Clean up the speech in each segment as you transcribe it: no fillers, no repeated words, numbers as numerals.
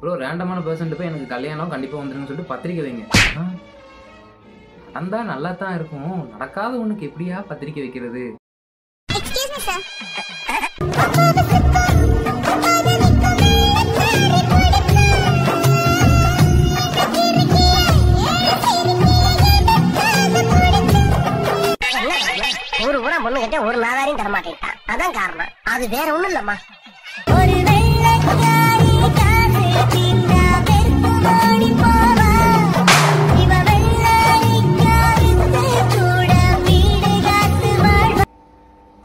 Bro ரேண்டமான percent போய் எனக்கு கல்யாணம் கண்டிப்பாக வந்துருன்னு சொல்லிட்டு பத்திரிக்கை வைங்க. நடந்தா நல்லா தான் இருக்கும், நடக்காத ஒன்றுக்கு எப்படியா பத்திரிக்கை வைக்கிறது? ஒரு ஊரா பொண்ணு கிட்ட ஒரு நாதாரையும் தரமாட்டேன். அதான் காரணம். அது வேற ஒண்ணும் இல்லம்மா.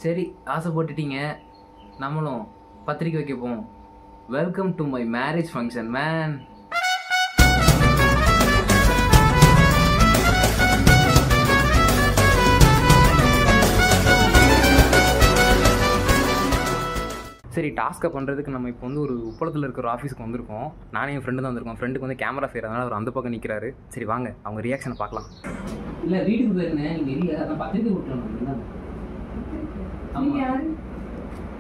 சரி ஆசைப்பட்டுட்டீங்க, நம்மளும் பத்திரிக்கை வைக்க போவோம். Welcome to my marriage function man. சரி டாஸ்க்கை பண்ணுறதுக்கு நம்ம இப்போ வந்து ஒரு உப்பளத்தில் இருக்கிற ஆஃபீஸுக்கு வந்திருக்கோம். நானே என் ஃப்ரெண்டு தான் வந்திருக்கோம். ஃப்ரெண்டுக்கு வந்து கேமரா செய்கிறதுனால அவர் அந்த பக்கம் நிற்கிறாரு. சரி வாங்க அவங்க ரியாக்ஷனை பார்க்கலாம். இல்லை வீட்டுக்கு போயிருந்தேன், நீங்கள் இல்லை, அதான் பத்திரிக்கை விட்டுருந்தேன்.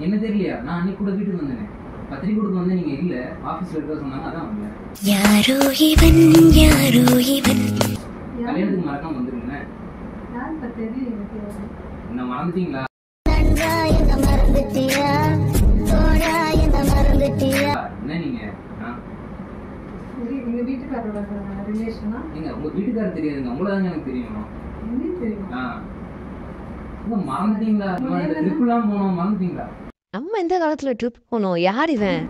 என்ன தெரியலையா? நான் அன்னைக்கு கூட வீட்டுக்கு வந்தேன், பத்திரிக்கை கொடுக்க வந்து நீங்கள் இல்லை, ஆஃபீஸில் இருக்க சொன்னாங்க, அதான் வந்தேன். கல்யாணத்துக்கு மறக்காம வந்துருங்க. என்ன மறந்துட்டீங்களா? என்ன நீங்க உங்க வீட்டுக்காரர் தெரியாதுங்க, உங்களதாங்க எனக்கு தெரியும். மறந்துட்டீங்களா? ட்ரிப்லாம் போனோம், மறந்துட்டீங்களா? நம்ம எந்த காலத்துல ட்ரிப் போனோம்? யார் இவன்?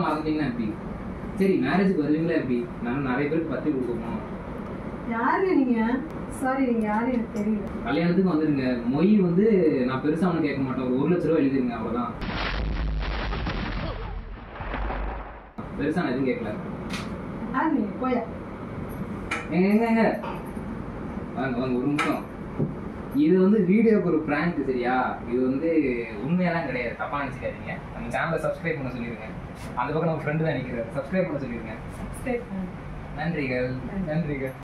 மறந்துட்டீங்கன்னா எப்படி? சரி மேரேஜுக்கு வருவீங்களா எப்படி? நான் நிறைய பேருக்கு பத்தி கொடுக்க போனோம். யாரு நீங்க? சாரி, நீங்க யாரு எனக்கு தெரியல. கல்யாணத்துக்கு வந்துருங்க. மொய் வந்து நான் பெருசா ஒன்றும் கேட்க மாட்டேன், ஒரு 1 லட்ச ரூபா எழுதிருங்க, அவ்வளவுதான். பெருசா நான் எதுவும் கேட்கல. போயா எங்க எங்க எங்க வாங்க வாங்க ஒரு நிமிஷம். இது வந்து வீடியோக்கு ஒரு பிராங்க், சரியா? இது வந்து உண்மையெல்லாம் கிடையாது, தப்பா நினைச்சுக்காதீங்க. நம்ம சேனலை சப்ஸ்கிரைப் பண்ண சொல்லிடுங்க. அந்த பக்கம் நம்ம ஃப்ரெண்டு தான் நினைக்கிறார், சப்ஸ்கிரைப் பண்ண சொல்லிடுங்க. நன்றிகள் நன்றிகள்.